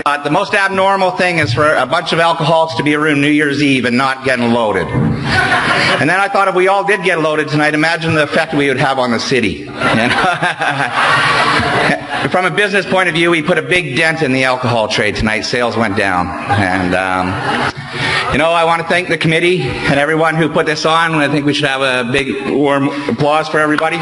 The most abnormal thing is for a bunch of alcoholics to be around New Year's Eve and not getting loaded. And then I thought if we all did get loaded tonight, imagine the effect we would have on the city. You know? From a business point of view, we put a big dent in the alcohol trade tonight. Sales went down. And, I want to thank the committee and everyone who put this on. I think we should have a big warm applause for everybody.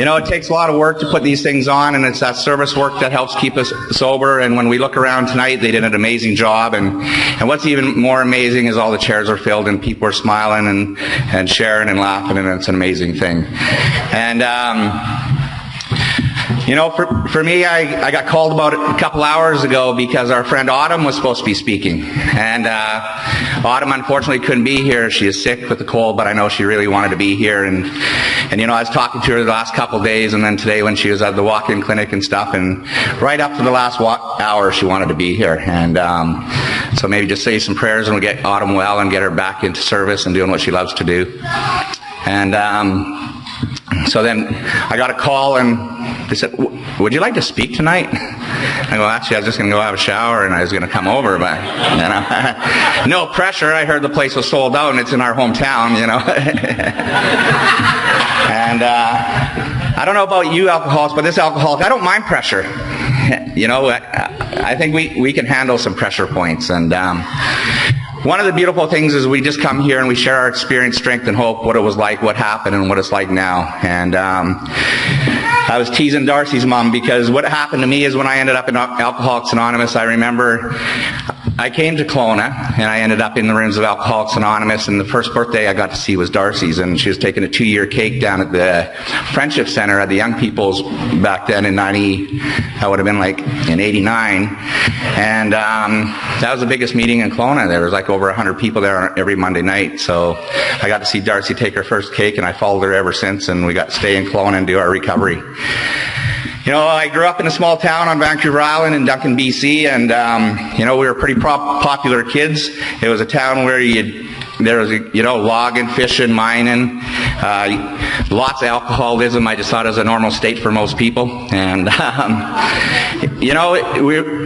It takes a lot of work to put these things on, and it's that service work that helps keep us sober. And when we look around tonight, they did an amazing job. And what's even more amazing is all the chairs are filled and people are smiling and sharing and laughing, and it's an amazing thing. And, for me, I got called about a couple hours ago because our friend Autumn was supposed to be speaking. And Autumn unfortunately couldn't be here. She is sick with the cold, but I know she really wanted to be here. And I was talking to her the last couple of days, and then today when she was at the walk-in clinic and stuff, and right up to the last hour she wanted to be here. And so maybe just say some prayers and we'll get Autumn well and get her back into service and doing what she loves to do. And so then I got a call and they said, would you like to speak tonight? I go, actually, I was just going to go have a shower and I was going to come over, but, no pressure. I heard the place was sold out and it's in our hometown, And I don't know about you alcoholics, but this alcoholic, I don't mind pressure. I think we can handle some pressure points. And one of the beautiful things is we just come here and we share our experience, strength, and hope, what it was like, what happened, and what it's like now. And I was teasing Darcy's mom because what happened to me is when I ended up in Alcoholics Anonymous, I remember I came to Kelowna and I ended up in the rooms of Alcoholics Anonymous, and the first birthday I got to see was Darcy's, and she was taking a 2-year cake down at the Friendship Center at the Young People's back then in 90, that would have been like in 89, and that was the biggest meeting in Kelowna. There was like over 100 people there every Monday night, so I got to see Darcy take her first cake, and I followed her ever since, and we got to stay in Kelowna and do our recovery. I grew up in a small town on Vancouver Island in Duncan, BC, and, we were pretty popular kids. It was a town where there was, logging, fishing, mining, lots of alcoholism. I just thought it was a normal state for most people. And,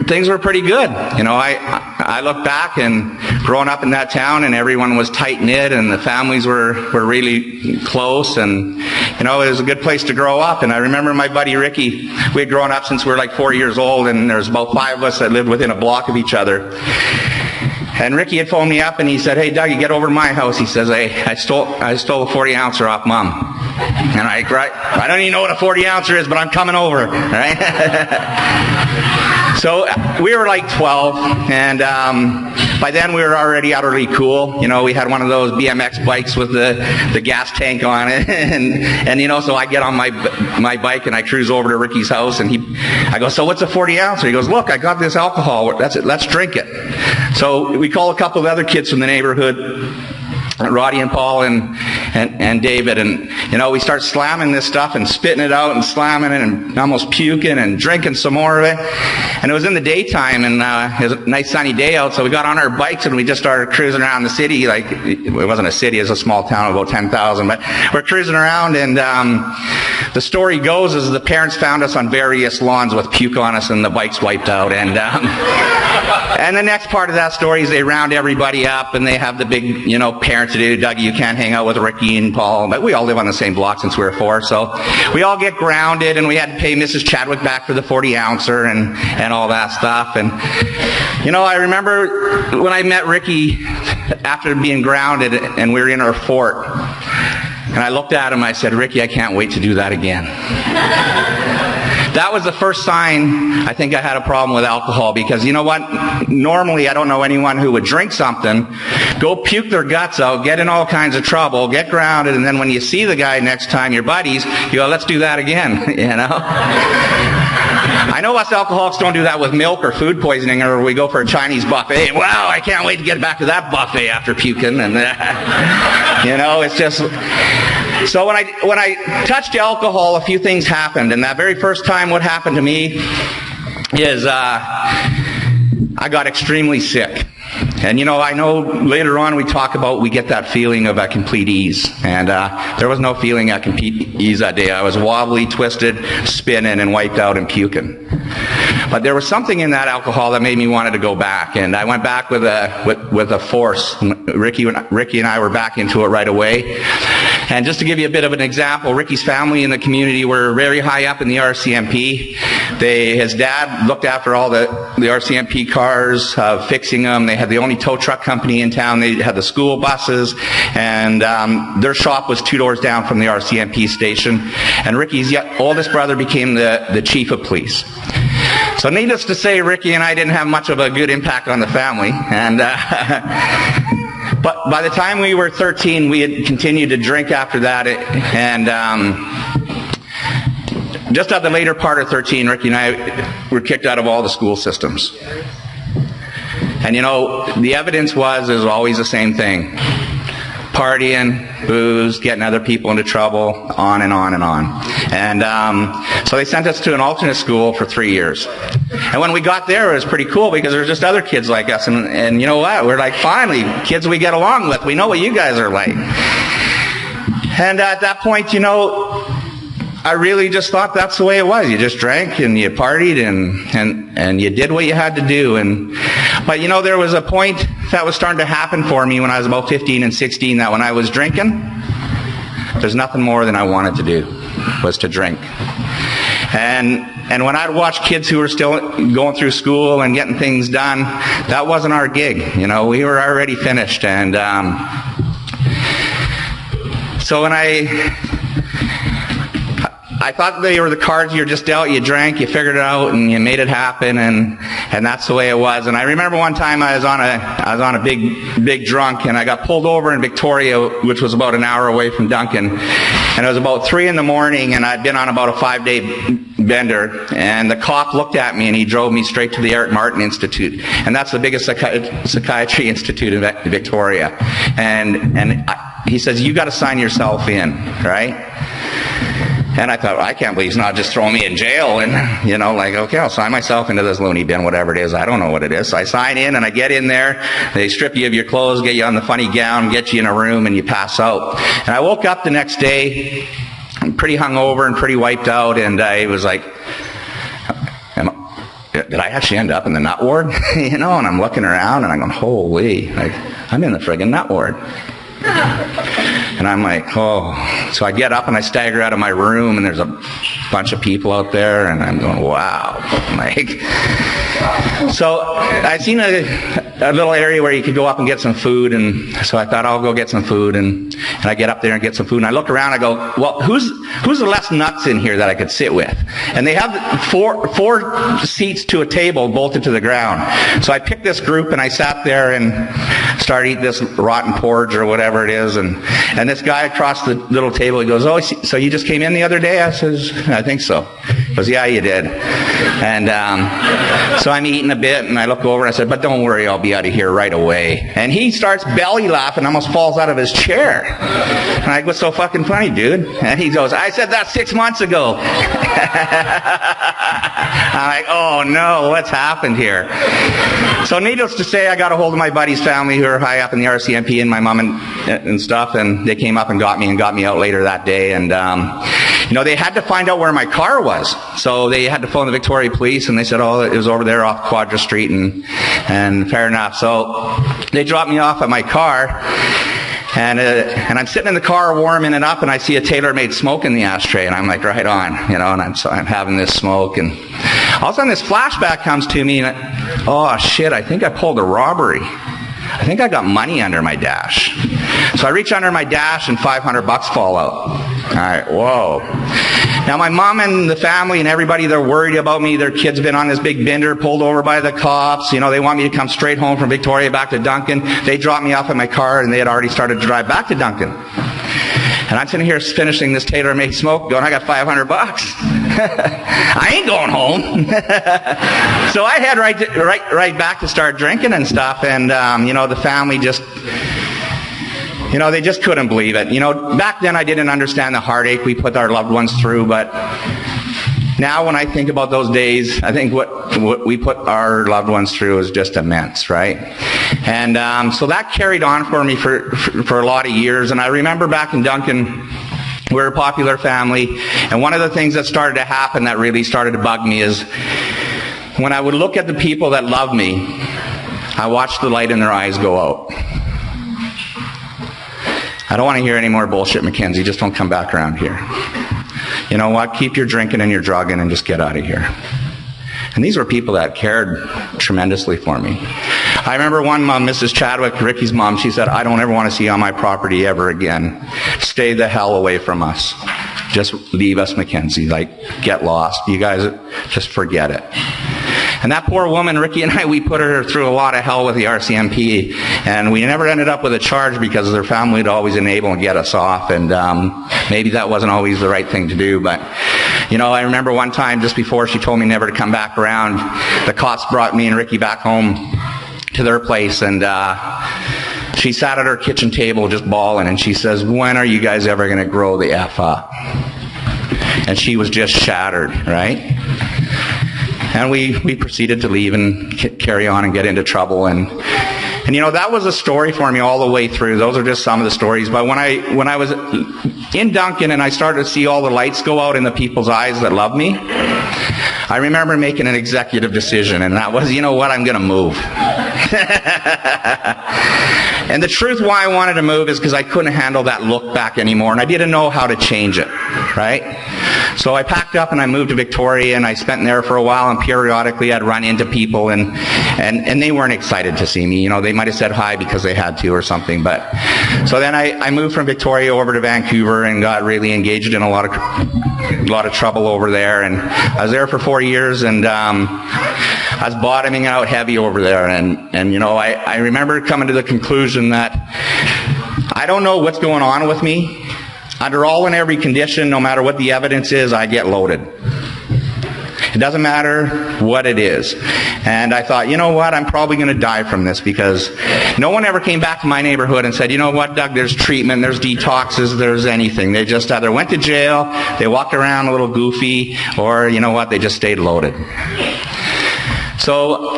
things were pretty good. I look back and growing up in that town, and everyone was tight-knit, and the families were really close, and, it was a good place to grow up. And I remember my buddy Ricky, we had grown up since we were like 4 years old, and there was about 5 of us that lived within a block of each other. And Ricky had phoned me up and he said, "Hey, Doug, you get over to my house." He says, I stole a 40-ouncer off Mom. And I don't even know what a 40-ouncer is, but I'm coming over, right? So we were like 12, and by then we were already utterly cool. We had one of those BMX bikes with the gas tank on it, and so I get on my bike and I cruise over to Ricky's house, and I go, "So what's a 40-ouncer?" He goes, "Look, I got this alcohol. That's it. Let's drink it." So we call a couple of other kids from the neighborhood, Roddy and Paul and David, and we start slamming this stuff and spitting it out and slamming it and almost puking and drinking some more of it. And it was in the daytime, and it was a nice sunny day out, so we got on our bikes and we just started cruising around the city. Like, it wasn't a city, it was a small town of about 10,000, but we're cruising around, and the story goes is the parents found us on various lawns with puke on us and the bikes wiped out, and the next part of that story is they round everybody up and they have the big, parent to do, "Dougie, you can't hang out with Ricky and Paul." But we all live on the same block since we were 4, so we all get grounded, and we had to pay Mrs. Chadwick back for the 40-ouncer and all that stuff. And I remember when I met Ricky after being grounded, and we were in our fort, and I looked at him, I said, "Ricky, I can't wait to do that again." That was the first sign I think I had a problem with alcohol, because you know what? Normally I don't know anyone who would drink something, go puke their guts out, get in all kinds of trouble, get grounded, and then when you see the guy next time, your buddies, you go, "Let's do that again," I know us alcoholics don't do that with milk or food poisoning, or we go for a Chinese buffet. "Wow, I can't wait to get back to that buffet after puking," and it's just... So when I touched alcohol, a few things happened, and that very first time what happened to me is I got extremely sick. And I know later on we talk about we get that feeling of a complete ease. And there was no feeling of complete ease that day. I was wobbly, twisted, spinning, and wiped out and puking. But there was something in that alcohol that made me wanted to go back. And I went back with a force. Ricky and I were back into it right away. And just to give you a bit of an example, Ricky's family in the community were very high up in the RCMP. His dad looked after all the RCMP cars, fixing them. They had the only tow truck company in town. They had the school buses, and their shop was 2 doors down from the RCMP station. And Ricky's oldest brother became the chief of police. So needless to say, Ricky and I didn't have much of a good impact on the family. And but by the time we were 13, we had continued to drink after that. And just at the later part of 13, Ricky and I were kicked out of all the school systems. And the evidence was always the same thing. Partying, booze, getting other people into trouble, on and on and on. And so they sent us to an alternate school for 3 years. And when we got there, it was pretty cool because there were just other kids like us. And you know what? We're like, finally, kids we get along with. We know what you guys are like. And at that point, I really just thought that's the way it was. You just drank and you partied and you did what you had to do. But there was a point that was starting to happen for me when I was about 15 and 16 that when I was drinking, there's nothing more than I wanted to do was to drink. And when I'd watch kids who were still going through school and getting things done, that wasn't our gig. We were already finished. And so when I thought they were the cards you were just dealt. You drank, you figured it out, and you made it happen, and that's the way it was. And I remember one time I was on a big drunk, and I got pulled over in Victoria, which was about an hour away from Duncan. And it was about 3 a.m, and I'd been on about a 5-day bender. And the cop looked at me, and he drove me straight to the Eric Martin Institute, and that's the biggest psychiatry institute in Victoria. And he says, "You got to sign yourself in, right?" And I thought, I can't believe he's not just throwing me in jail. And, okay, I'll sign myself into this loony bin, whatever it is. I don't know what it is. So I sign in and I get in there. They strip you of your clothes, get you on the funny gown, get you in a room, and you pass out. And I woke up the next day pretty hungover and pretty wiped out. And I was like, did I actually end up in the nut ward? And I'm looking around and I'm going, holy, I'm in the friggin' nut ward. And I'm like, oh. So I get up and I stagger out of my room, and there's a bunch of people out there, and I'm going, wow. So I seen a little area where you could go up and get some food, and so I thought I'll go get some food, and I get up there and get some food, and I look around, I go, well, who's the less nuts in here that I could sit with? And they have four seats to a table bolted to the ground. So I picked this group, and I sat there and started eating this rotten porridge or whatever it is, and this guy across the little table, he goes, oh, so you just came in the other day? I says, I think so. He goes, yeah, you did. And so I'm eating a bit, and I look over and I said, but don't worry, I'll be out of here right away. And he starts belly laughing, almost falls out of his chair. And I go, what's so fucking funny, dude? And he goes, I said that 6 months ago. I'm like, oh no, what's happened here? So needless to say, I got a hold of my buddy's family who are high up in the RCMP, and my mom and stuff, and they came up and got me out later that day. And they had to find out where my car was. So they had to phone the Victoria Police, and they said, oh, it was over there off Quadra Street, and fair enough. So they dropped me off at my car, and I'm sitting in the car warming it up, and I see a tailor-made smoke in the ashtray, and I'm like, right on, and I'm having this smoke, and all of a sudden this flashback comes to me, and oh shit, I think I pulled a robbery. I think I got money under my dash. So I reach under my dash, and $500 fall out. All right, whoa. Now my mom and the family and everybody, they're worried about me. Their kid's been on this big bender, pulled over by the cops. They want me to come straight home from Victoria back to Duncan. They dropped me off at my car, and they had already started to drive back to Duncan. And I'm sitting here finishing this tailor-made smoke, going, I got $500. I ain't going home. So I head right back to start drinking and stuff. And the family just, they just couldn't believe it. Back then I didn't understand the heartache we put our loved ones through, but Now when I think about those days, I think what we put our loved ones through is just immense, right? And so that carried on for me for a lot of years. And I remember back in Duncan, we're a popular family, and one of the things that started to happen that really started to bug me is when I would look at the people that love me, I watched the light in their eyes go out. I don't want to hear any more bullshit, Mackenzie. Just don't come back around here. You know what? Keep your drinking and your drugging and just get out of here. And these were people that cared tremendously for me. I remember one mom, Mrs. Chadwick, Ricky's mom, she said, I don't ever want to see you on my property ever again. Stay the hell away from us. Just leave us, Mackenzie. Like, get lost. You guys, just forget it. And that poor woman, Ricky and I, we put her through a lot of hell with the RCMP, and we never ended up with a charge because their family would always enable and get us off, and maybe that wasn't always the right thing to do, but you know, I remember one time just before she told me never to come back around, the cops brought me and Ricky back home to their place, and she sat at her kitchen table just bawling, and she says, when are you guys ever going to grow the F up? And she was just shattered, right? And we proceeded to leave and carry on and get into trouble. And you know, that was a story for me all the way through. Those are just some of the stories. But when I was in Duncan and I started to see all the lights go out in the people's eyes that love me, I remember making an executive decision, and that was, you know what, I'm going to move. And the truth why I wanted to move is because I couldn't handle that look back anymore, and I didn't know how to change it, right? So I packed up and I moved to Victoria, and I spent there for a while, and periodically I'd run into people, and they weren't excited to see me. You know, they might have said hi because they had to or something. But so then I moved from Victoria over to Vancouver and got really engaged in a lot of trouble over there, and I was there for 4 years, and I was bottoming out heavy over there, and you know, I remember coming to the conclusion that I don't know what's going on with me. Under all and every condition, no matter what the evidence is, I get loaded. It doesn't matter what it is. And I thought, you know what, I'm probably going to die from this, because no one ever came back to my neighborhood and said, you know what, Doug, there's treatment, there's detoxes, there's anything. They just either went to jail, they walked around a little goofy, or, you know what, they just stayed loaded. So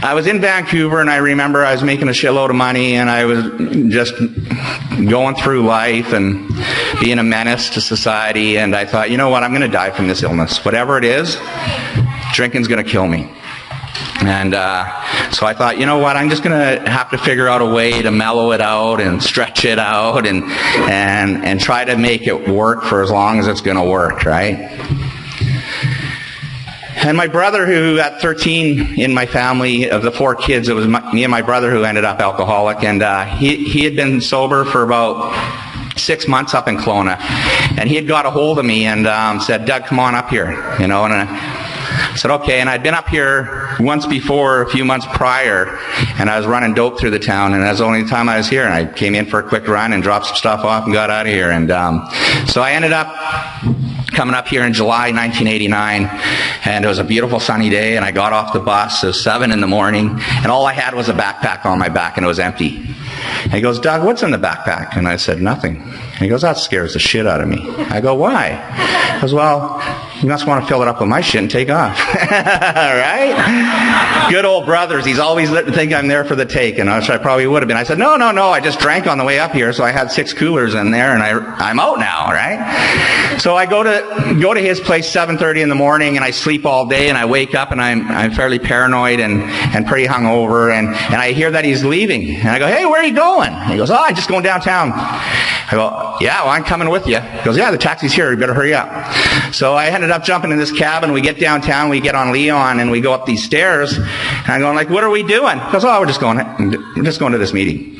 I was in Vancouver, and I remember I was making a shitload of money, and I was just going through life and being a menace to society, and I thought, you know what, I'm going to die from this illness. Whatever it is, drinking's going to kill me. And so I thought, you know what, I'm just going to have to figure out a way to mellow it out and stretch it out and try to make it work for as long as it's going to work, right? And my brother, who at 13 in my family, of the 4 kids, it was me and my brother who ended up alcoholic, and he had been sober for about 6 months up in Kelowna, and he had got a hold of me and said, Doug, come on up here, you know, and I said, okay, and I'd been up here once before, a few months prior, and I was running dope through the town, and that was the only time I was here, and I came in for a quick run and dropped some stuff off and got out of here, and so I ended up coming up here in July 1989, and it was a beautiful sunny day, and I got off the bus. It was 7 in the morning, and all I had was a backpack on my back, and it was empty. And he goes, Doug, what's in the backpack? And I said, nothing. And he goes, that scares the shit out of me. I go, why? He goes, well, you must want to fill it up with my shit and take off. Right? Good old brothers. He's always think I'm there for the take, and I probably would have been. I said, no, I just drank on the way up here, so I had 6 coolers in there, and I'm out now, right? So I go to his place 7:30 in the morning, and I sleep all day, and I wake up, and I'm fairly paranoid and pretty hungover, and I hear that he's leaving, and I go, hey, where are you going? And he goes, oh, I'm just going downtown. I go, yeah, well, I'm coming with you. He goes, yeah, the taxi's here, you better hurry up. So I ended up jumping in this cab, and we get downtown, we get on Leon, and we go up these stairs, and I'm going like, what are we doing? He goes, oh, we're just going to this meeting.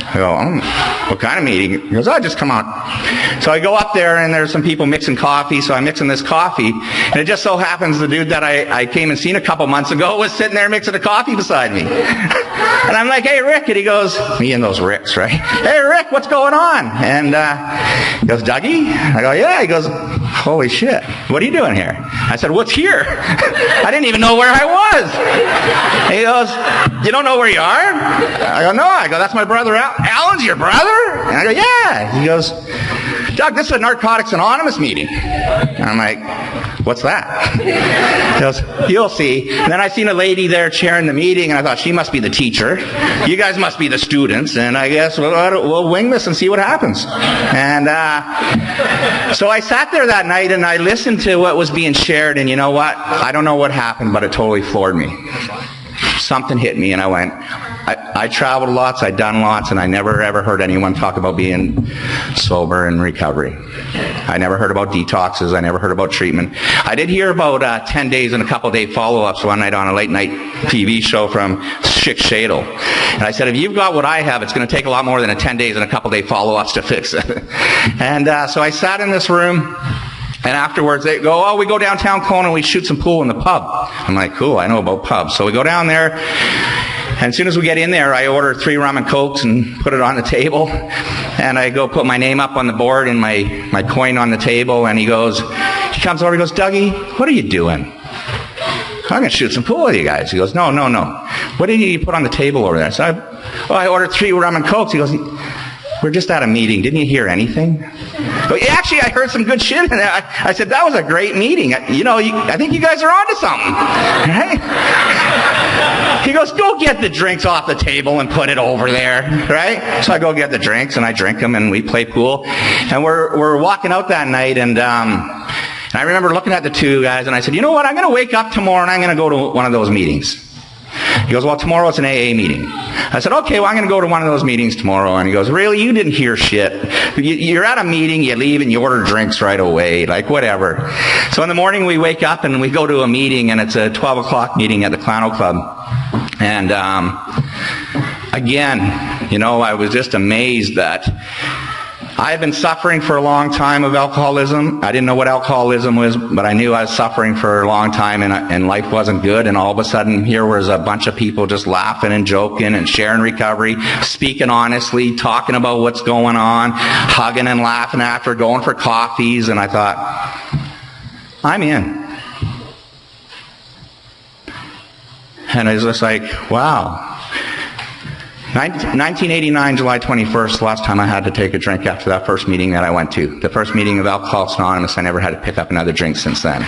I go, what kind of meeting? He goes, oh, just come on. So I go up there, and there's some people mixing coffee, so I'm mixing this coffee, and it just so happens the dude that I came and seen a couple months ago was sitting there mixing a coffee beside me. And I'm like, hey, Rick, and he goes, me and those Ricks, right? Hey, Rick, what's going on? And he goes, Dougie? I go, yeah. He goes, holy shit, what are you doing here? I said, what's here? I didn't even know where I was. And he goes, you don't know where you are? I go, no. I go, that's my brother Al. Alan's your brother? And I go, yeah. He goes, Doug, this is a Narcotics Anonymous meeting. And I'm like, what's that? He goes, you'll see. And then I seen a lady there chairing the meeting, and I thought, she must be the teacher. You guys must be the students, and I guess we'll wing this and see what happens. And so I sat there that night, and I listened to what was being shared, and you know what? I don't know what happened, but it totally floored me. Something hit me, and I went, I traveled lots, I'd done lots, and I never ever heard anyone talk about being sober and recovery. I never heard about detoxes. I never heard about treatment. I did hear about 10 days and a couple day follow-ups one night on a late night TV show from Schick Shadle. And I said, if you've got what I have, it's going to take a lot more than 10 days and a couple day follow-ups to fix it. And so I sat in this room, and afterwards they go, oh, we go downtown Kelowna and we shoot some pool in the pub. I'm like, cool, I know about pubs. So we go down there, and as soon as we get in there, I order 3 rum and cokes and put it on the table. And I go put my name up on the board and my coin on the table. And he comes over, he goes, Dougie, what are you doing? I'm going to shoot some pool with you guys. He goes, no. What did you put on the table over there? So I ordered 3 rum and cokes. He goes, we're just at a meeting. Didn't you hear anything? But actually, I heard some good shit. And I said, that was a great meeting. I think you guys are onto something. Right? He goes, go get the drinks off the table and put it over there. Right? So I go get the drinks, and I drink them, and we play pool. And we're walking out that night, and I remember looking at the 2 guys, and I said, you know what? I'm going to wake up tomorrow, and I'm going to go to one of those meetings. He goes, well, tomorrow it's an AA meeting. I said, okay, well, I'm going to go to one of those meetings tomorrow. And he goes, really? You didn't hear shit. You're at a meeting, you leave, and you order drinks right away. Like, whatever. So in the morning, we wake up, and we go to a meeting, and it's a 12 o'clock meeting at the Kelowna Club. And again, I was just amazed that I had been suffering for a long time of alcoholism. I didn't know what alcoholism was, but I knew I was suffering for a long time, and life wasn't good. And all of a sudden, here was a bunch of people just laughing and joking and sharing recovery, speaking honestly, talking about what's going on, hugging and laughing after, going for coffees. And I thought, I'm in. And I was just like, wow. 1989, July 21st, the last time I had to take a drink after that first meeting that I went to. The first meeting of Alcoholics Anonymous, I never had to pick up another drink since then.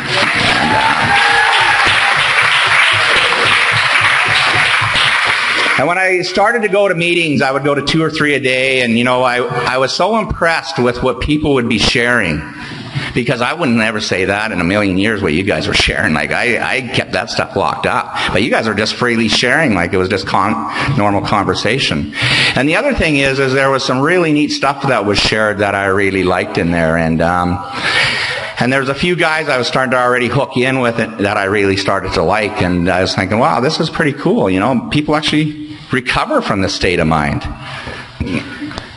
And when I started to go to meetings, I would go to 2 or 3 a day, and I was so impressed with what people would be sharing. Because I wouldn't ever say that in a million years what you guys were sharing. Like, I kept that stuff locked up. But you guys are just freely sharing like it was just normal conversation. And the other thing is there was some really neat stuff that was shared that I really liked in there. And there's a few guys I was starting to already hook in with it that I really started to like. And I was thinking, wow, this is pretty cool. People actually recover from this state of mind.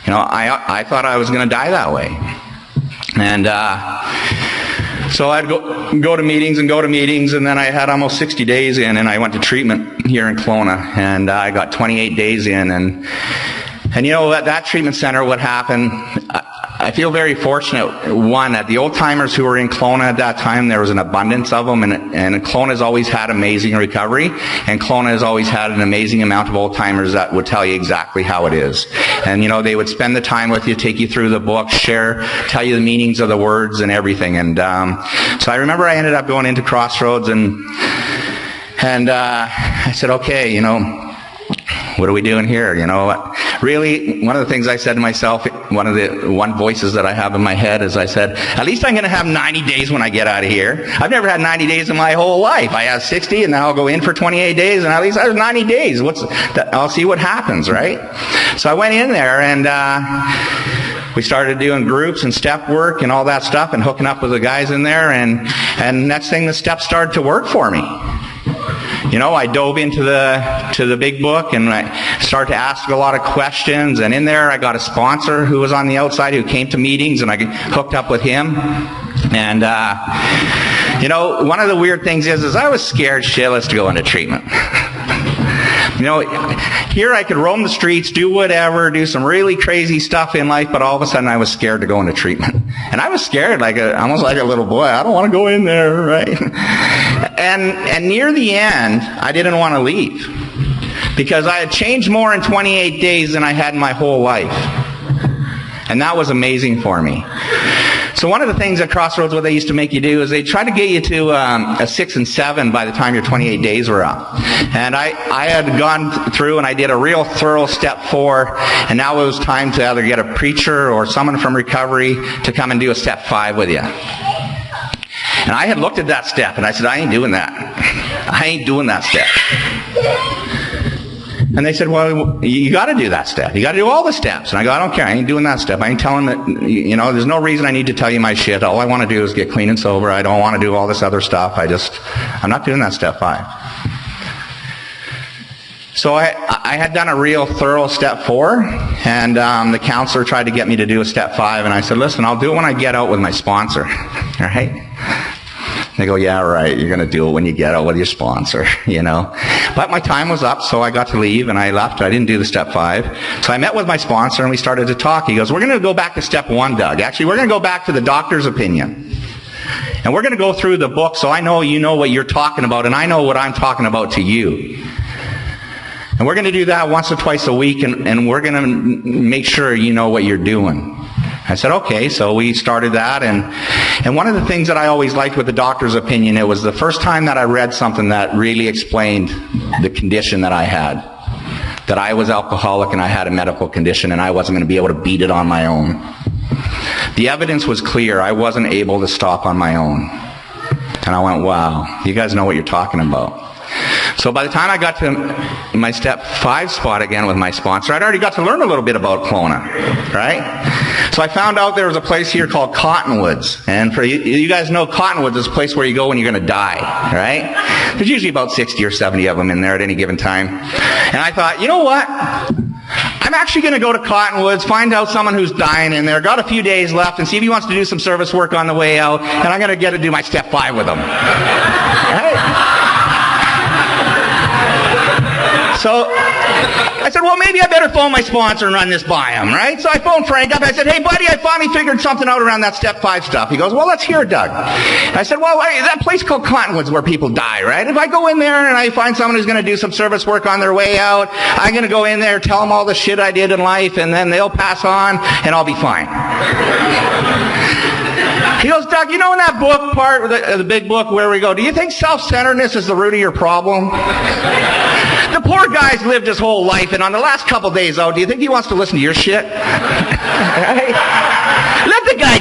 I thought I was going to die that way. And so I'd go to meetings, and then I had almost 60 days in, and I went to treatment here in Kelowna, and I got 28 days in, and at that treatment center, what happened, I feel very fortunate, one, that the old-timers who were in Kelowna at that time, there was an abundance of them, and Kelowna's always had amazing recovery, and Kelowna has always had an amazing amount of old-timers that would tell you exactly how it is. And, they would spend the time with you, take you through the book, tell you the meanings of the words and everything. And so I remember I ended up going into Crossroads, and I said, okay, what are we doing here? Really, one of the things I said to myself, one voices that I have in my head is I said, at least I'm going to have 90 days when I get out of here. I've never had 90 days in my whole life. I have 60, and now I'll go in for 28 days, and at least I have 90 days. I'll see what happens, right? So I went in there, and we started doing groups and step work and all that stuff, and hooking up with the guys in there, and next thing, the steps started to work for me. I dove into the big book, and I started to ask a lot of questions. And in there, I got a sponsor who was on the outside who came to meetings, and I hooked up with him. And one of the weird things is I was scared shitless to go into treatment. Here I could roam the streets, do whatever, do some really crazy stuff in life, but all of a sudden I was scared to go into treatment. And I was scared, almost like a little boy. I don't want to go in there, right? And near the end, I didn't want to leave. Because I had changed more in 28 days than I had in my whole life. And that was amazing for me. So one of the things at Crossroads, what they used to make you do is they try to get you to a 6 and 7 by the time your 28 days were up. And I had gone through and I did a real thorough step 4, and now it was time to either get a preacher or someone from recovery to come and do a step 5 with you. And I had looked at that step and I said, I ain't doing that. I ain't doing that step. And they said, well, you got to do that step. You got to do all the steps. And I go, I don't care. I ain't doing that step. I ain't telling that, there's no reason I need to tell you my shit. All I want to do is get clean and sober. I don't want to do all this other stuff. I'm not doing that step 5. So I had done a real thorough step 4, and the counselor tried to get me to do a step 5, and I said, listen, I'll do it when I get out with my sponsor. All right? They go, yeah, right, you're going to do it when you get out with your sponsor, But my time was up, so I got to leave, and I left. I didn't do the step 5. So I met with my sponsor, and we started to talk. He goes, we're going to go back to step 1, Doug. Actually, we're going to go back to the doctor's opinion. And we're going to go through the book so I know you know what you're talking about, and I know what I'm talking about to you. And we're going to do that once or twice a week, and we're going to make sure you know what you're doing. I said, okay, so we started that, and one of the things that I always liked with the doctor's opinion, it was the first time that I read something that really explained the condition that I had. That I was alcoholic and I had a medical condition and I wasn't going to be able to beat it on my own. The evidence was clear. I wasn't able to stop on my own. And I went, wow, you guys know what you're talking about. So by the time I got to my step 5 spot again with my sponsor, I'd already got to learn a little bit about Kelowna, right? So I found out there was a place here called Cottonwoods. And for you guys know Cottonwoods is a place where you go when you're going to die, right? There's usually about 60 or 70 of them in there at any given time. And I thought, you know what? I'm actually going to go to Cottonwoods, find out someone who's dying in there, got a few days left, and see if he wants to do some service work on the way out, and I'm going to get to do my step 5 with him. Right? So I said, well, maybe I better phone my sponsor and run this by him, right? So I phoned Frank up. I said, hey, buddy, I finally figured something out around that step 5 stuff. He goes, well, let's hear it, Doug. I said, well, that place called Cottonwoods where people die, right? If I go in there and I find someone who's going to do some service work on their way out, I'm going to go in there, tell them all the shit I did in life, and then they'll pass on, and I'll be fine. He goes, Doug, in that book part, the big book where we go, do you think self-centeredness is the root of your problem? The poor guy's lived his whole life, and on the last couple days out, do you think he wants to listen to your shit? Right? Let the guy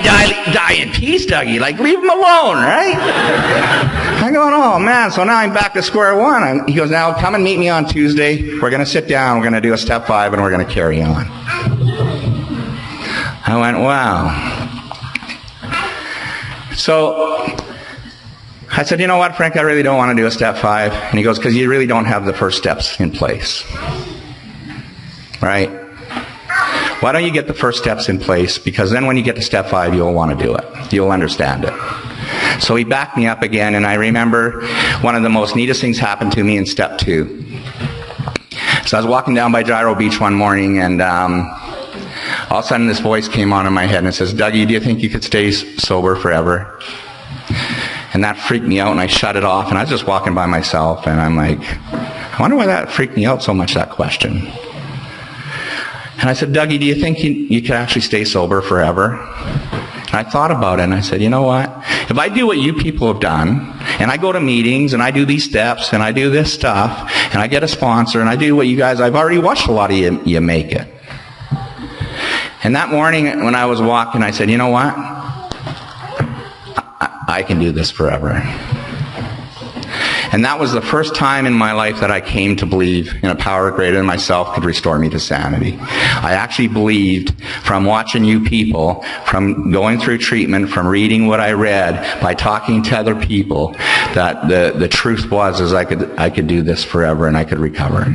die in peace, Dougie. Leave him alone, right? I'm going, oh, man, so now I'm back to square one. He goes, now come and meet me on Tuesday. We're going to sit down. We're going to do a step 5, and we're going to carry on. I went, wow. So I said, you know what, Frank, I really don't want to do a step 5. And he goes, because you really don't have the first steps in place. Right? Why don't you get the first steps in place? Because then when you get to step 5, you'll want to do it. You'll understand it. So he backed me up again, and I remember one of the most neatest things happened to me in step 2. So I was walking down by Gyro Beach one morning, and all of a sudden this voice came on in my head, and it says, Dougie, do you think you could stay sober forever? And that freaked me out, and I shut it off, and I was just walking by myself, and I'm like, I wonder why that freaked me out so much, that question. And I said, Dougie, do you think you could actually stay sober forever? And I thought about it, and I said, you know what? If I do what you people have done, and I go to meetings, and I do these steps, and I do this stuff, and I get a sponsor, and I do what you guys, I've already watched a lot of you make it. And that morning when I was walking, I said, you know what? I can do this forever. And that was the first time in my life that I came to believe in a power greater than myself could restore me to sanity. I actually believed from watching you people, from going through treatment, from reading what I read, by talking to other people, that the truth was I could do this forever and I could recover.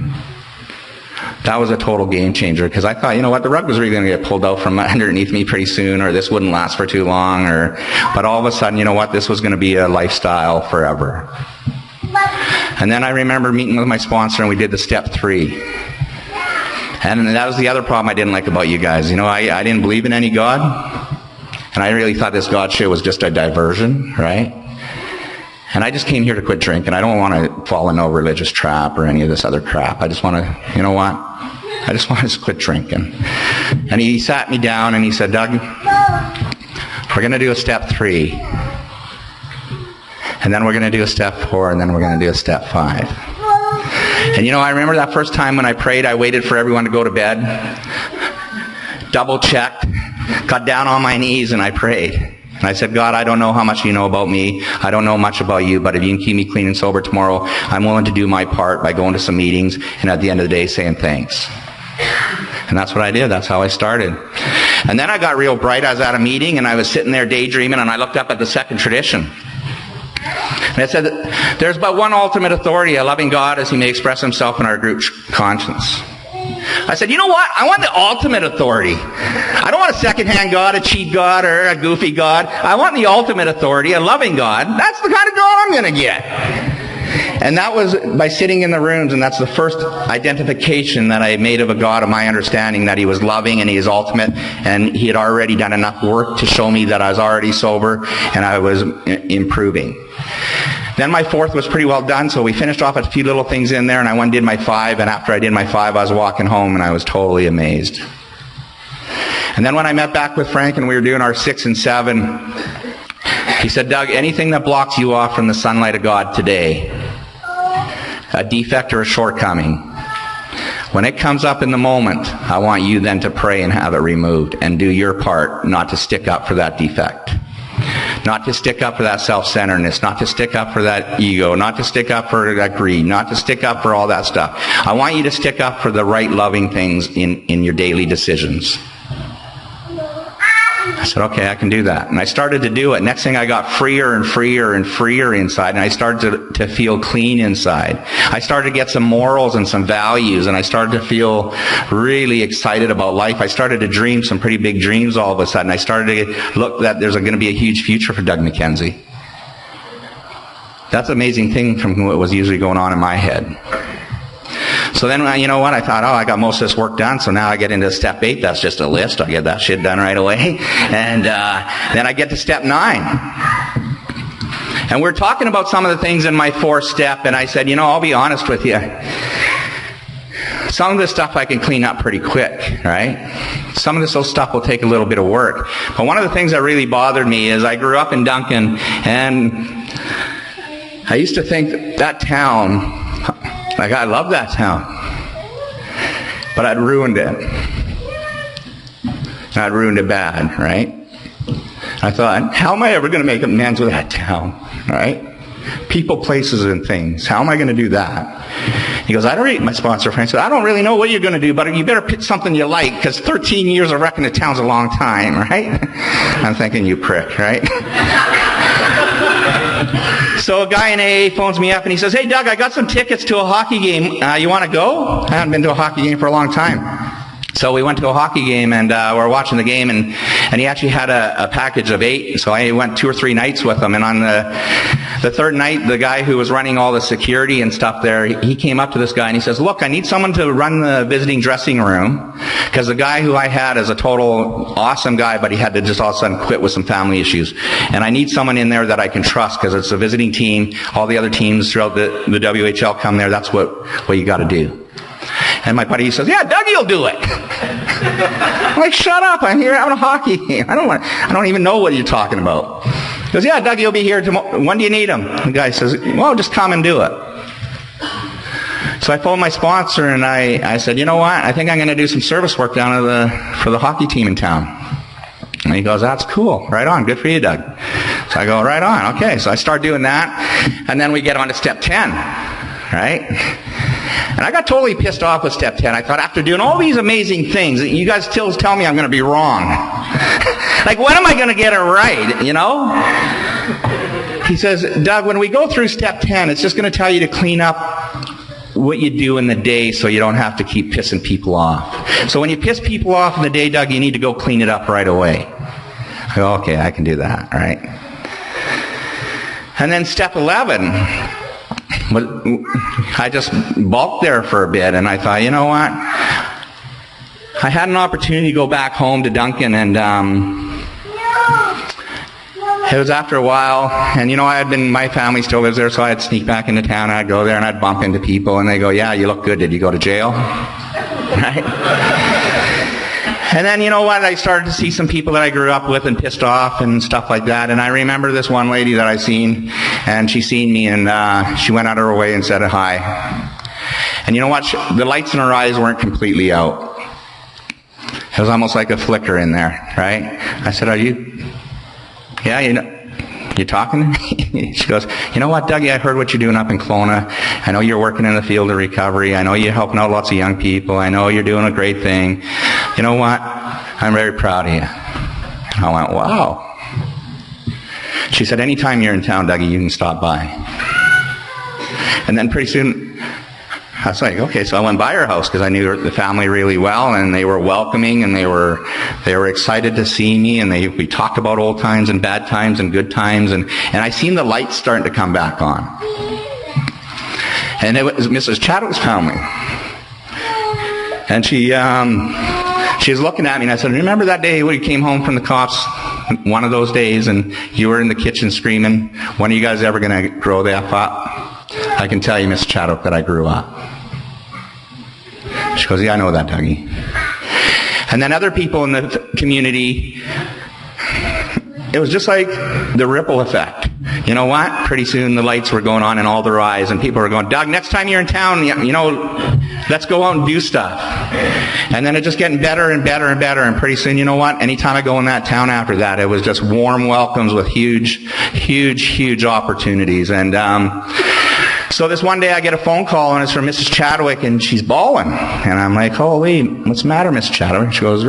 That was a total game changer, because I thought, you know what, the rug was really going to get pulled out from underneath me pretty soon, or this wouldn't last for too long, but all of a sudden, you know what, this was going to be a lifestyle forever. And then I remember meeting with my sponsor, and we did the step 3. And that was the other problem I didn't like about you guys. I didn't believe in any God, and I really thought this God shit was just a diversion, right? And I just came here to quit drinking. I don't want to fall in no religious trap or any of this other crap. I just want to, you know what? I just want to quit drinking. And he sat me down and he said, Doug, we're going to do a step 3. And then we're going to do a step 4, and then we're going to do a step 5. And I remember that first time when I prayed, I waited for everyone to go to bed, double-checked, got down on my knees, and I prayed. And I said, God, I don't know how much you know about me. I don't know much about you, but if you can keep me clean and sober tomorrow, I'm willing to do my part by going to some meetings and at the end of the day saying thanks. And that's what I did. That's how I started. And then I got real bright. I was at a meeting, and I was sitting there daydreaming, and I looked up at the second tradition. And it said that there's but one ultimate authority, a loving God as he may express himself in our group conscience. I said, you know what? I want the ultimate authority. I don't want a second-hand God, a cheat God, or a goofy God. I want the ultimate authority, a loving God. That's the kind of God I'm going to get. And that was by sitting in the rooms, and that's the first identification that I made of a God of my understanding, that he was loving and he is ultimate, and he had already done enough work to show me that I was already sober and I was improving. Then my 4th was pretty well done, so we finished off a few little things in there, and I went and did my 5, and after I did my 5, I was walking home, and I was totally amazed. And then when I met back with Frank, and we were doing our 6 and 7, he said, Doug, anything that blocks you off from the sunlight of God today, a defect or a shortcoming, when it comes up in the moment, I want you then to pray and have it removed, and do your part not to stick up for that defect. Not to stick up for that self-centeredness, not to stick up for that ego, not to stick up for that greed, not to stick up for all that stuff. I want you to stick up for the right loving things in your daily decisions. I said, okay, I can do that. And I started to do it. Next thing, I got freer and freer and freer inside, and I started to feel clean inside. I started to get some morals and some values, and I started to feel really excited about life. I started to dream some pretty big dreams all of a sudden. I started to look that there's going to be a huge future for Doug McKenzie. That's an amazing thing from what was usually going on in my head. So then, you know what, I thought, I got most of this work done, so now I get into step 8. That's just a list. I get that shit done right away. And then I get to step 9. And we're talking about some of the things in my 4th step, and I said, I'll be honest with you. Some of this stuff I can clean up pretty quick, right? Some of this old stuff will take a little bit of work. But one of the things that really bothered me is I grew up in Duncan, and I used to think that town, like, I love that town, but I'd ruined it. I'd ruined it bad, right? I thought, how am I ever going to make amends with that town, right? People, places, and things. How am I going to do that? He goes, my sponsor friend said, I don't really know what you're going to do, but you better pick something you like, because 13 years of wrecking the town's a long time, right? I'm thinking, you prick, right? So a guy in AA phones me up and he says, hey Doug, I got some tickets to a hockey game. You want to go? I haven't been to a hockey game for a long time. So we went to a hockey game, and we're watching the game, and he actually had a package of 8. So I went 2 or 3 nights with him, and on the 3rd night, the guy who was running all the security and stuff there, he came up to this guy and he says, look, I need someone to run the visiting dressing room, because the guy who I had is a total awesome guy, but he had to just all of a sudden quit with some family issues. And I need someone in there that I can trust, because it's a visiting team. All the other teams throughout the WHL come there. That's what you got to do. And my buddy says, yeah, Dougie will do it. I'm like, shut up, I'm here having a hockey game. I don't even know what you're talking about. He goes, yeah, Dougie will be here tomorrow. When do you need him? The guy says, well, just come and do it. So I phoned my sponsor, and I said, you know what, I think I'm going to do some service work down for the hockey team in town. And he goes, that's cool. Right on. Good for you, Doug. So I go, right on. Okay. So I start doing that, and then we get on to step 10, right? And I got totally pissed off with step 10. I thought, after doing all these amazing things, you guys still tell me I'm going to be wrong. Like, when am I going to get it right, He says, Doug, when we go through step 10, it's just going to tell you to clean up what you do in the day so you don't have to keep pissing people off. So when you piss people off in the day, Doug, you need to go clean it up right away. I go, okay, I can do that, right? And then step 11... But I just balked there for a bit, and I thought, you know what? I had an opportunity to go back home to Duncan, and it was after a while, and my family still lives there, so I'd sneak back into town, and I'd go there, and I'd bump into people, and they go, yeah, you look good. Did you go to jail? right? And then, you know what, I started to see some people that I grew up with and pissed off and stuff like that. And I remember this one lady that I seen, and she seen me, and she went out of her way and said hi. And you know what, the lights in her eyes weren't completely out. It was almost like a flicker in there, right? I said, you talking to me? She goes, you know what, Dougie, I heard what you're doing up in Kelowna. I know you're working in the field of recovery. I know you're helping out lots of young people. I know you're doing a great thing. You know what? I'm very proud of you. And I went, wow. She said, anytime you're in town, Dougie, you can stop by. And then pretty soon, I was like, okay, so I went by her house because I knew the family really well, and they were welcoming, and they were excited to see me, and we talked about old times and bad times and good times, and I seen the lights starting to come back on. And it was Mrs. Chadwick's family. And she was looking at me, and I said, remember that day when you came home from the cops, one of those days, and you were in the kitchen screaming, when are you guys ever going to grow the F up? I can tell you, Miss Chadwick, that I grew up. She goes, yeah, I know that, Dougie. And then other people in the community, it was just like the ripple effect. You know what? Pretty soon the lights were going on in all their eyes, and people were going, Doug, next time you're in town, you know, let's go out and do stuff. And then it just getting better and better and better, and pretty soon, you know what? Anytime I go in that town after that, it was just warm welcomes with huge, huge, huge opportunities. And so this one day I get a phone call, and it's from Mrs. Chadwick, and she's bawling. And I'm like, holy, what's the matter, Miss Chadwick? She goes,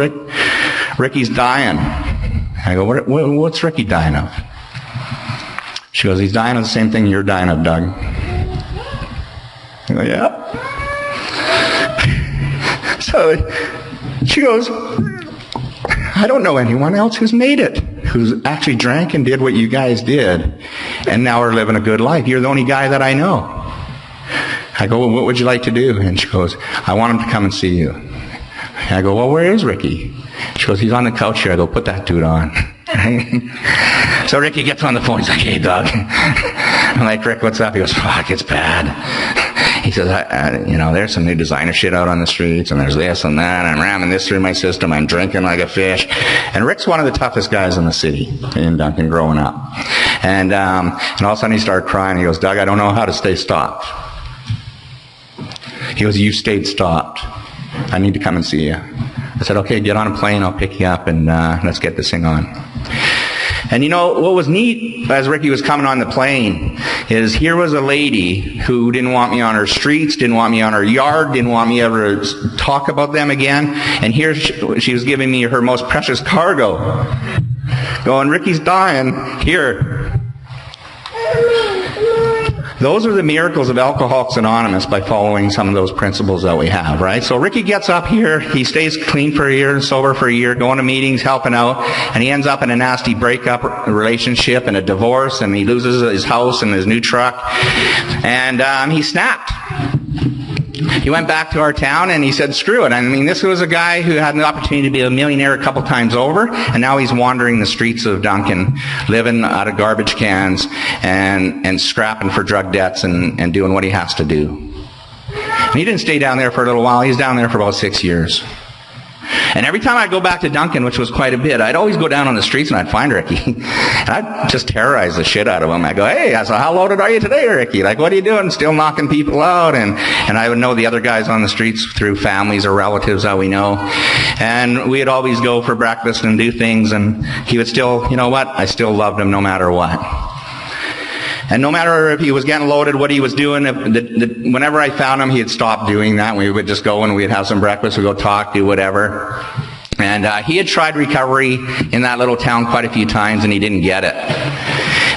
Ricky's dying. I go, what's Ricky dying of? She goes, he's dying of the same thing you're dying of, Doug. I go, yeah. So she goes, I don't know anyone else who's made it, who's actually drank and did what you guys did, and now are living a good life. You're the only guy that I know. I go, well, what would you like to do? And she goes, I want him to come and see you. And I go, well, where is Ricky? She goes, he's on the couch here. I go, put that dude on. So Ricky gets on the phone. He's like, hey, Doug. I'm like, Rick, what's up? He goes, fuck, it's bad. He says, you know, there's some new designer shit out on the streets, and there's this and that, and I'm ramming this through my system, I'm drinking like a fish. And Rick's one of the toughest guys in the city in Duncan growing up. And all of a sudden he started crying. He goes, Doug, I don't know how to stay stopped. He goes, you stayed stopped. I need to come and see you. I said, okay, get on a plane, I'll pick you up, and let's get this thing on. And you know, what was neat as Ricky was coming on the plane is here was a lady who didn't want me on her streets, didn't want me on her yard, didn't want me ever to talk about them again. And here she was giving me her most precious cargo. Going, Ricky's dying. Here. Those are the miracles of Alcoholics Anonymous by following some of those principles that we have, right? So Ricky gets up here, he stays clean for a year and sober for a year, going to meetings, helping out, and he ends up in a nasty breakup relationship and a divorce, and he loses his house and his new truck, and he snapped. He went back to our town and he said, screw it. I mean, this was a guy who had an opportunity to be a millionaire a couple times over, and now he's wandering the streets of Duncan, living out of garbage cans and scrapping for drug debts and doing what he has to do. And he didn't stay down there for a little while. He was down there for about 6 years. And every time I'd go back to Duncan, which was quite a bit, I'd always go down on the streets and I'd find Ricky. And I'd just terrorize the shit out of him. I'd go, hey, I said, how loaded are you today, Ricky? Like, what are you doing? Still knocking people out? And I would know the other guys on the streets through families or relatives that we know. And we'd always go for breakfast and do things, and he would still, you know what? I still loved him no matter what. And no matter if he was getting loaded, what he was doing, whenever I found him, he'd stop doing that. We would just go and we'd have some breakfast, we'd go talk, do whatever. And he had tried recovery in that little town quite a few times, and he didn't get it.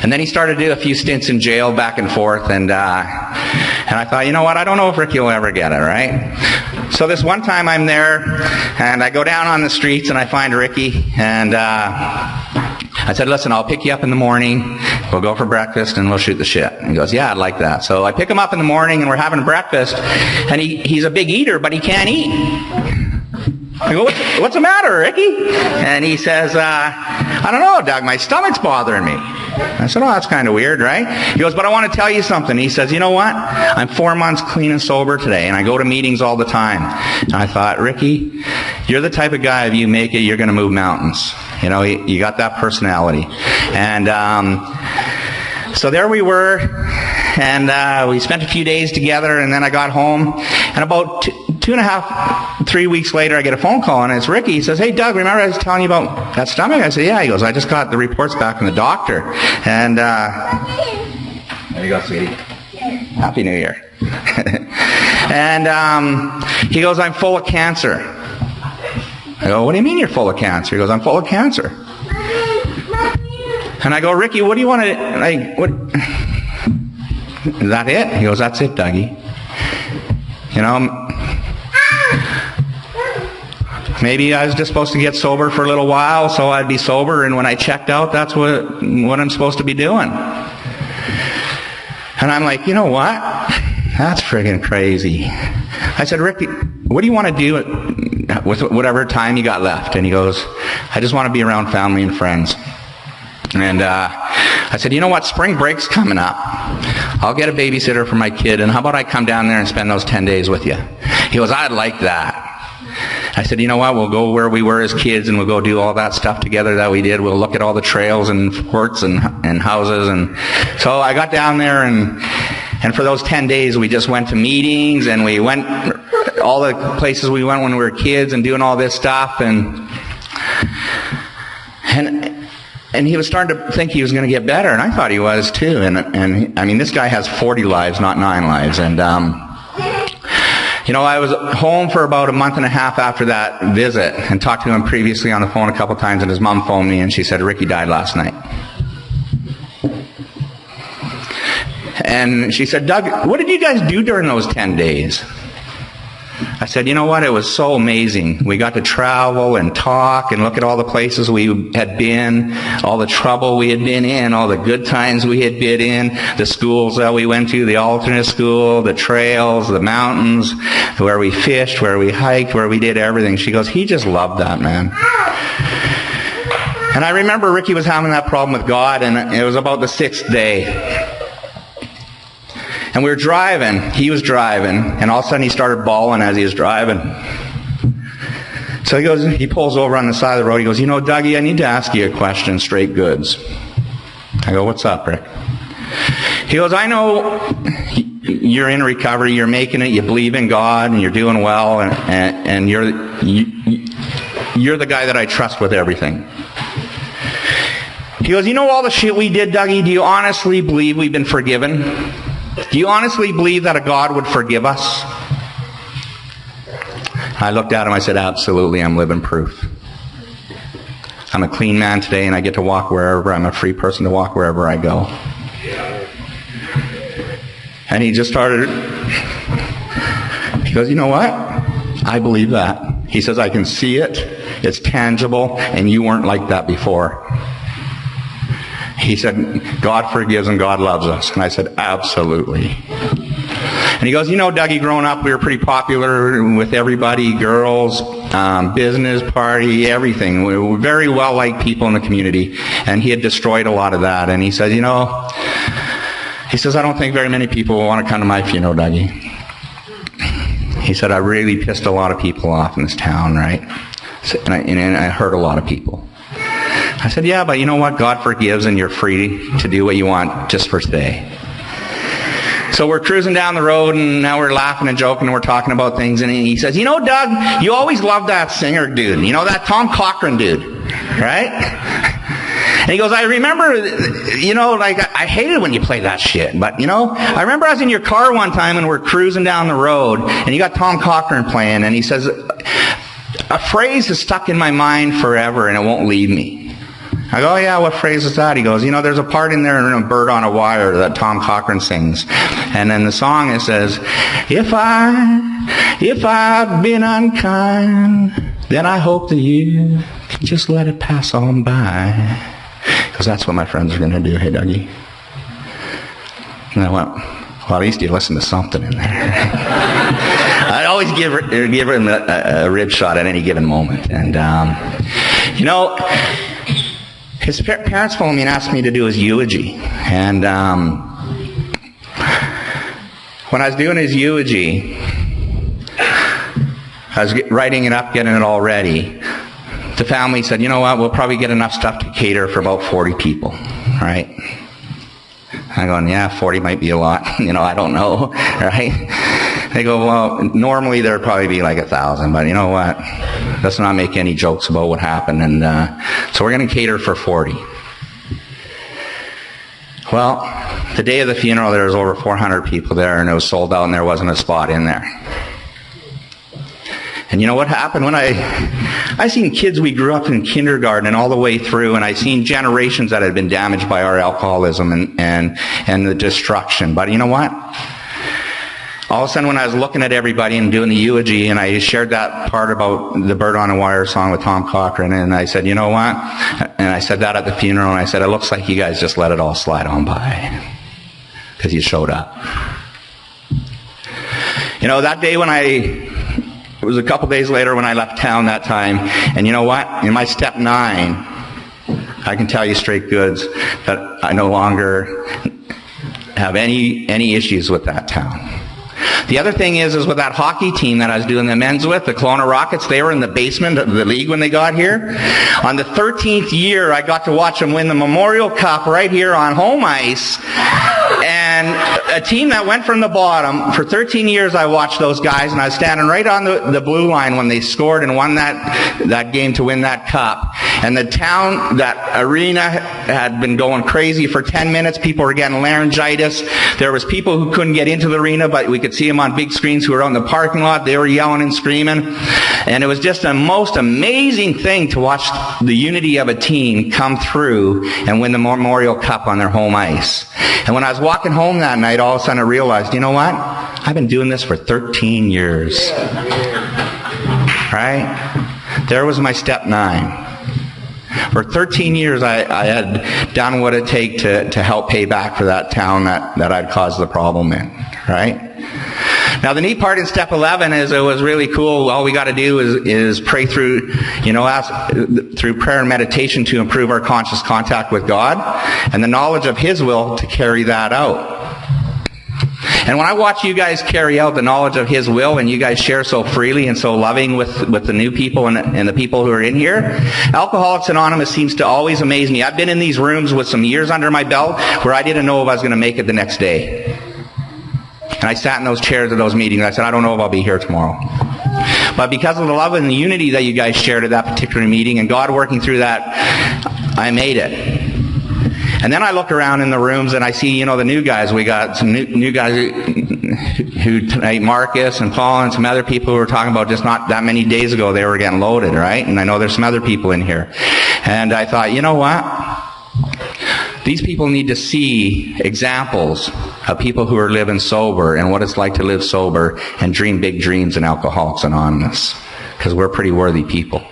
And then he started to do a few stints in jail back and forth, and I thought, you know what, I don't know if Ricky will ever get it, right? So this one time I'm there, and I go down on the streets, and I find Ricky, and I said, listen, I'll pick you up in the morning, we'll go for breakfast, and we'll shoot the shit. And he goes, yeah, I'd like that. So I pick him up in the morning, and we're having breakfast, and he's a big eater, but he can't eat. I go, what's the matter, Ricky? And he says, I don't know, Doug, my stomach's bothering me. I said, oh, that's kind of weird, right? He goes, but I want to tell you something. He says, you know what? I'm 4 months clean and sober today, and I go to meetings all the time. And I thought, Ricky, you're the type of guy, if you make it, you're going to move mountains. You know, you got that personality. And so there we were, and we spent a few days together, and then I got home, and about 2.5, 3 weeks later, I get a phone call, and it's Ricky. He says, hey, Doug, remember I was telling you about that stomach? I said, yeah. He goes, I just got the reports back from the doctor. And, there you go, sweetie. Happy New Year. And he goes, I'm full of cancer. I go, what do you mean you're full of cancer? He goes, I'm full of cancer. And I go, Ricky, what do you want to, like, what? Is that it? He goes, that's it, Dougie. You know, maybe I was just supposed to get sober for a little while, so I'd be sober, and when I checked out, that's what I'm supposed to be doing. And I'm like, you know what? That's friggin' crazy. I said, Ricky, what do you want to do with whatever time you got left? And he goes, I just want to be around family and friends. And I said, you know what? Spring break's coming up. I'll get a babysitter for my kid, and how about I come down there and spend those 10 days with you? He goes, I'd like that. I said, you know what? We'll go where we were as kids, and we'll go do all that stuff together that we did. We'll look at all the trails and forts and houses. And so I got down there, and for those 10 days, we just went to meetings, and we went all the places we went when we were kids and doing all this stuff. And he was starting to think he was going to get better, and I thought he was too. And I mean, this guy has 40 lives, not 9 lives. And you know, I was home for about a month and a half after that visit, and talked to him previously on the phone a couple times. And his mom phoned me, and she said, Ricky died last night. And she said, Doug, what did you guys do during those 10 days? I said, you know what? It was so amazing. We got to travel and talk and look at all the places we had been, all the trouble we had been in, all the good times we had been in, the schools that we went to, the alternate school, the trails, the mountains, where we fished, where we hiked, where we did everything. She goes, he just loved that, man. And I remember Ricky was having that problem with God, and it was about the 6th day. And we were driving, he was driving, and all of a sudden he started bawling as he was driving. So he pulls over on the side of the road. He goes, you know, Dougie, I need to ask you a question, straight goods. I go, what's up, Rick? He goes, I know you're in recovery, you're making it, you believe in God, and you're doing well, and you're the guy that I trust with everything. He goes, you know all the shit we did, Dougie, do you honestly believe we've been forgiven? Do you honestly believe that a God would forgive us? I looked at him, I said, absolutely, I'm living proof. I'm a clean man today, and I get to walk wherever. I'm a free person to walk wherever I go. And he just started, he goes, you know what? I believe that. He says, I can see it, it's tangible, and you weren't like that before. He said, God forgives and God loves us. And I said, absolutely. And he goes, you know, Dougie, growing up, we were pretty popular with everybody, girls, business, party, everything. We were very well-liked people in the community. And he had destroyed a lot of that. And he said, you know, he says, I don't think very many people will want to come to my funeral, Dougie. He said, I really pissed a lot of people off in this town, right? And I hurt a lot of people. I said, yeah, but you know what? God forgives, and you're free to do what you want just for today. So we're cruising down the road, and now we're laughing and joking, and we're talking about things. And he says, you know, Doug, you always loved that singer dude. You know, that Tom Cochran dude, right? And he goes, I remember, you know, like, I hated when you played that shit. But, you know, I remember I was in your car one time, and we're cruising down the road, and you got Tom Cochran playing, and he says, a phrase is stuck in my mind forever, and it won't leave me. I go, oh yeah, what phrase is that? He goes, you know, there's a part in there in A Bird on a Wire that Tom Cochran sings. And then the song, it says, if I've been unkind, then I hope that you can just let it pass on by. Because that's what my friends are going to do. Hey, Dougie. And I went, well, at least you listen to something in there. always give him a rib shot at any given moment. And, his parents phoned me and asked me to do his eulogy. And when I was doing his eulogy, I was writing it up, getting it all ready. The family said, you know what, we'll probably get enough stuff to cater for about 40 people, right? I'm going, yeah, 40 might be a lot. I don't know, right? They go, well, normally there'd probably be like 1,000, but you know what? Let's not make any jokes about what happened. And so we're going to cater for 40. Well, the day of the funeral, there was over 400 people there, and it was sold out, and there wasn't a spot in there. And you know what happened? When I seen kids we grew up in kindergarten and all the way through, and I seen generations that had been damaged by our alcoholism and the destruction. But you know what? All of a sudden, when I was looking at everybody and doing the eulogy, and I shared that part about the Bird on a Wire song with Tom Cochran, and I said, you know what? And I said that at the funeral, and I said, it looks like you guys just let it all slide on by because you showed up. That day it was a couple days later when I left town that time, and you know what? In my step 9, I can tell you straight goods that I no longer have any issues with that town. The other thing is with that hockey team that I was doing the men's with, the Kelowna Rockets, they were in the basement of the league when they got here. On the 13th year, I got to watch them win the Memorial Cup right here on home ice. And a team that went from the bottom, for 13 years I watched those guys, and I was standing right on the blue line when they scored and won that game to win that cup. And the town, that arena had been going crazy for 10 minutes. People were getting laryngitis. There was people who couldn't get into the arena, but we could see them on big screens who were out in the parking lot. They were yelling and screaming. And it was just a most amazing thing to watch the unity of a team come through and win the Memorial Cup on their home ice. And when I was walking home that night, all of a sudden I realized, you know what? I've been doing this for 13 years. Right? There was my step 9. For 13 years, I had done what it take to help pay back for that town that I'd caused the problem in. Right? Now, the neat part in step 11 is it was really cool. All we got to do is pray through, ask through prayer and meditation to improve our conscious contact with God and the knowledge of His will to carry that out. And when I watch you guys carry out the knowledge of His will, and you guys share so freely and so loving with the new people and the people who are in here, Alcoholics Anonymous seems to always amaze me. I've been in these rooms with some years under my belt where I didn't know if I was going to make it the next day. And I sat in those chairs at those meetings. I said, I don't know if I'll be here tomorrow. But because of the love and the unity that you guys shared at that particular meeting, and God working through that, I made it. And then I look around in the rooms and I see, the new guys. We got some new guys who tonight, Marcus and Paul and some other people who were talking about just not that many days ago they were getting loaded, right? And I know there's some other people in here. And I thought, you know what? These people need to see examples of people who are living sober and what it's like to live sober and dream big dreams in Alcoholics Anonymous. Because we're pretty worthy people.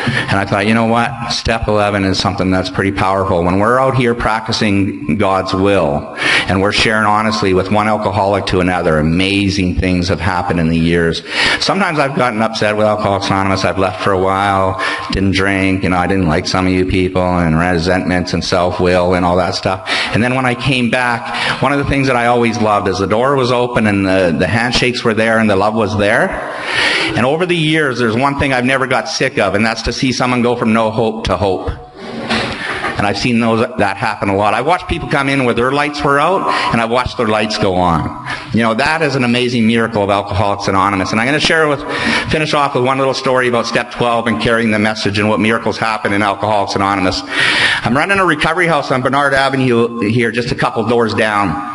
And I thought, you know what? Step 11 is something that's pretty powerful. When we're out here practicing God's will and we're sharing honestly with one alcoholic to another, amazing things have happened in the years. Sometimes I've gotten upset with Alcoholics Anonymous. I've left for a while, didn't drink, I didn't like some of you people, and resentments and self-will and all that stuff. And then when I came back, one of the things that I always loved is the door was open and the handshakes were there and the love was there. And over the years, there's one thing I've never got sick of, and that's to see someone go from no hope to hope. And I've seen that happen a lot. I've watched people come in where their lights were out, and I've watched their lights go on. That is an amazing miracle of Alcoholics Anonymous. And I'm going to finish off with one little story about step 12 and carrying the message and what miracles happen in Alcoholics Anonymous. I'm running a recovery house on Bernard Avenue here, just a couple doors down.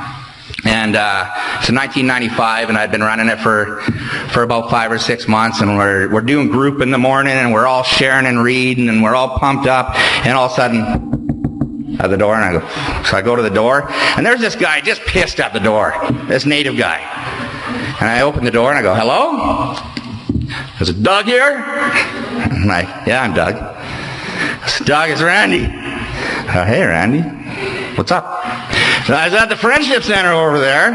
And it's in 1995, and I've been running it for about 5 or 6 months, and we're doing group in the morning, and we're all sharing and reading, and we're all pumped up, and all of a sudden, at the door, and I go to the door, and there's this guy just pissed at the door, this native guy. And I open the door, and I go, hello? Is it Doug here? I'm like, yeah, I'm Doug. I said, Doug, it's Randy. Hey, Randy. What's up? I was at the Friendship Center over there,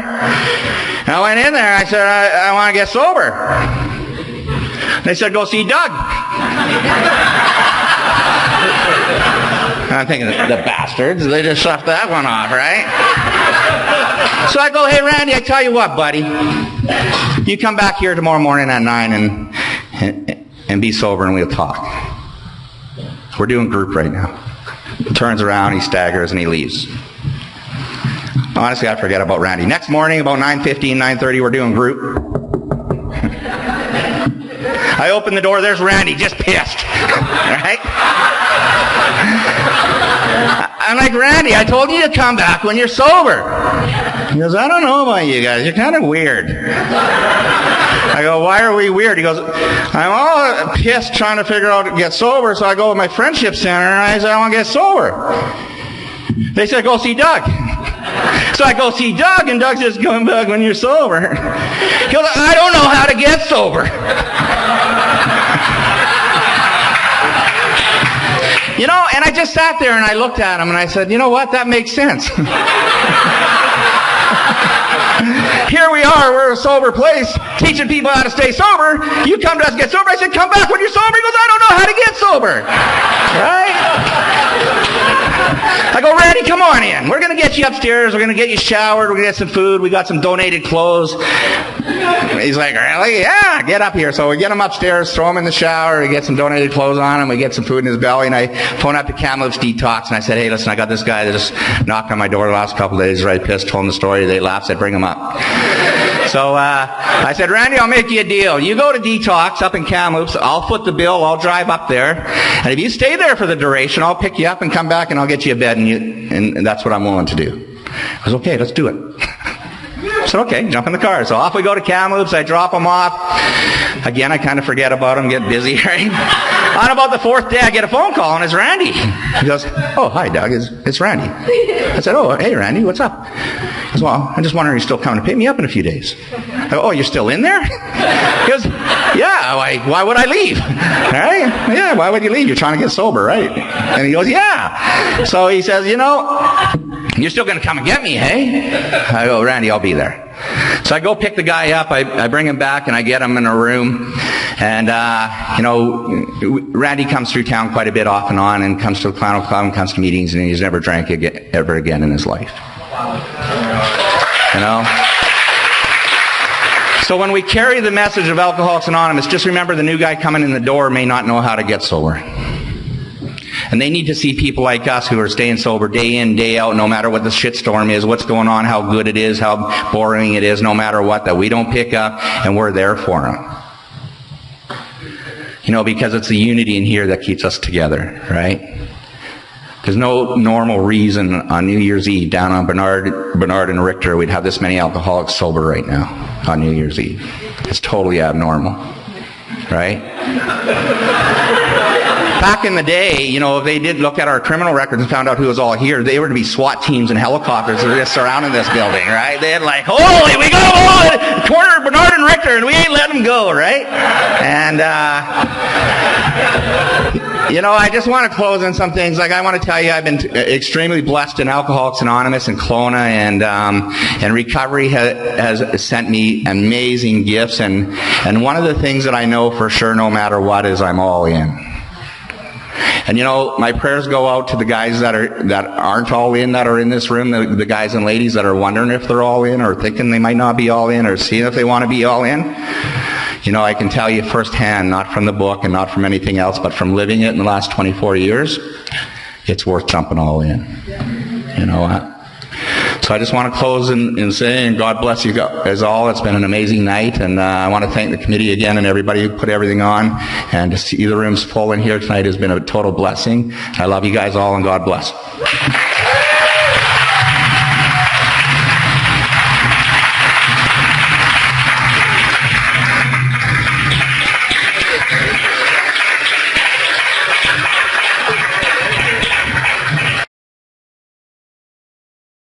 And I went in there. I said, I want to get sober. They said, go see Doug. I'm thinking, the bastards, they just left that one off, right? So I go, hey, Randy, I tell you what, buddy. You come back here tomorrow morning at 9 and be sober and we'll talk. We're doing group right now. He turns around, he staggers, and he leaves. Honestly, I forget about Randy. Next morning, about 9:15, 9:30, we're doing group. I open the door, there's Randy, just pissed. Right? I'm like, Randy, I told you to come back when you're sober. He goes, I don't know about you guys. You're kind of weird. I go, why are we weird? He goes, I'm all pissed trying to figure out to get sober, so I go to my friendship center and I say, I want to get sober. They said, go see Doug. So I go see Doug, and Doug says, come back when you're sober. He goes, I don't know how to get sober. You know, and I just sat there and I looked at him and I said, you know what, that makes sense. Here we are, we're a sober place, teaching people how to stay sober. You come to us to get sober. I said, come back when you're sober. He goes, I don't know how to get sober. Right? I go, Randy, come on in. We're going to get you upstairs. We're going to get you showered. We're going to get some food. We got some donated clothes. He's like, really? Yeah, get up here. So we get him upstairs, throw him in the shower. We get some donated clothes on him. We get some food in his belly. And I phone up to Kamloops Detox. And I said, hey, listen, I got this guy that just knocked on my door the last couple of days. Right pissed, told him the story. They laughed, said, bring him up. So I said, Randy, I'll make you a deal. You go to Detox up in Kamloops. I'll foot the bill. I'll drive up there. And if you stay there for the duration, I'll pick you up and come back and I'll get you a bed. And that's what I'm willing to do. I was, okay, let's do it. So, okay, jump in the car. So off we go to Kamloops. I drop him off. Again, I kind of forget about him, get busy, right? On about the fourth day, I get a phone call, and it's Randy. He goes, oh, hi, Doug. It's Randy. I said, oh, hey, Randy, what's up? He goes, well, I'm just wondering if you're still coming to pick me up in a few days. I go, oh, you're still in there? He goes, yeah, why would I leave? Right? Yeah, why would you leave? You're trying to get sober, right? And he goes, yeah. So he says, you know, you're still going to come and get me, hey? I go, Randy, I'll be there. So I go pick the guy up, I bring him back, and I get him in a room. And, you know, Randy comes through town quite a bit off and on, and comes to the Clown Club and comes to meetings, and he's never drank ever again in his life. You know? So when we carry the message of Alcoholics Anonymous, just remember the new guy coming in the door may not know how to get sober. And they need to see people like us who are staying sober day in, day out, no matter what the shitstorm is, what's going on, how good it is, how boring it is, no matter what, that we don't pick up, and we're there for them. You know, because it's the unity in here that keeps us together, right? There's no normal reason on New Year's Eve down on Bernard and Richter we'd have this many alcoholics sober right now on New Year's Eve. It's totally abnormal, right? Back in the day, you know, if they did look at our criminal records and found out who was all here, they were to be SWAT teams and helicopters that were just surrounding this building, right? They had like, holy, we got them all corner of Bernard and Richter, and we ain't letting them go, right? And, you know, I just want to close on some things. Like, I want to tell you, I've been extremely blessed in Alcoholics Anonymous and Kelowna, and recovery has sent me amazing gifts. And one of the things that I know for sure, no matter what, is I'm all in. And you know, my prayers go out to the guys that aren't all in, that are in this room, the guys and ladies that are wondering if they're all in, or thinking they might not be all in, or seeing if they want to be all in. You know, I can tell you firsthand, not from the book and not from anything else, but from living it in the last 24 years, it's worth jumping all in. You know what? So I just want to close in saying, God bless you guys all. It's been an amazing night, and I want to thank the committee again and everybody who put everything on. And to see the rooms full in here tonight has been a total blessing. I love you guys all, and God bless.